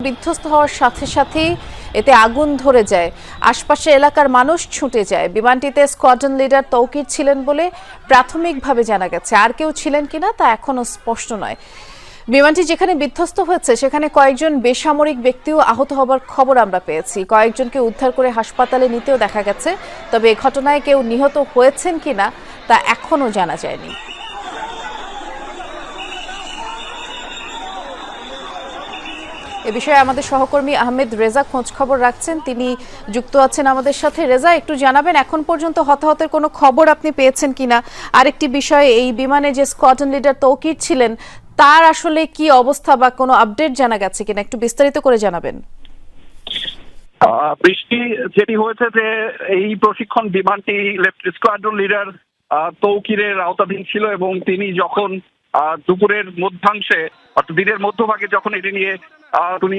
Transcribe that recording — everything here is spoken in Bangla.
বিধ্বস্ত হওয়ার সাথে সাথেই এতে আগুন ধরে যায়, আশপাশের এলাকার মানুষ ছুটে যায়। বিমানটিতে স্কোয়াড্রন লিডার তৌকির ছিলেন বলে প্রাথমিকভাবে জানা গেছে, আর কেউ ছিলেন কিনা তা এখনো স্পষ্ট নয়। বিমানটি যেখানে বিধ্বস্ত হয়েছে সেখানে কয়েকজন বেসামরিক ব্যক্তিও আহত হবার খবর আমরা পেয়েছি। কয়েকজনকে উদ্ধার করে হাসপাতালে নিতেও দেখা গেছে, তবে এ ঘটনায় কেউ নিহত হয়েছেন কিনা তা এখনো জানা যায়নি। এ বিষয়ে আমাদের সহকর্মী আহমেদ রেজা খোঁজ খবর রাখছেন, তিনি যুক্ত আছেন আমাদের সাথে। রেজা, একটু জানাবেন এখন পর্যন্ত হতাহতের কোনো খবর আপনি পেয়েছেন কিনা? আরেকটি বিষয়, এই বিমানে যে স্কোয়াড্রন লিডার তৌকির ছিলেন তার আসলে কি অবস্থা বা কোনো আপডেট জানা গেছে কিনা, একটু বিস্তারিত করে জানাবেন। বৃষ্টি, যেটি হয়েছে যে এই প্রশিক্ষণ বিমানটি স্কোয়াড্রন লিডার তৌকিরের আওতাধীন ছিল এবং তিনি যখন দুপুরের মধ্যাংশে অর্থাৎ দিনের মধ্যভাগে যখন এটি নিয়ে তিনি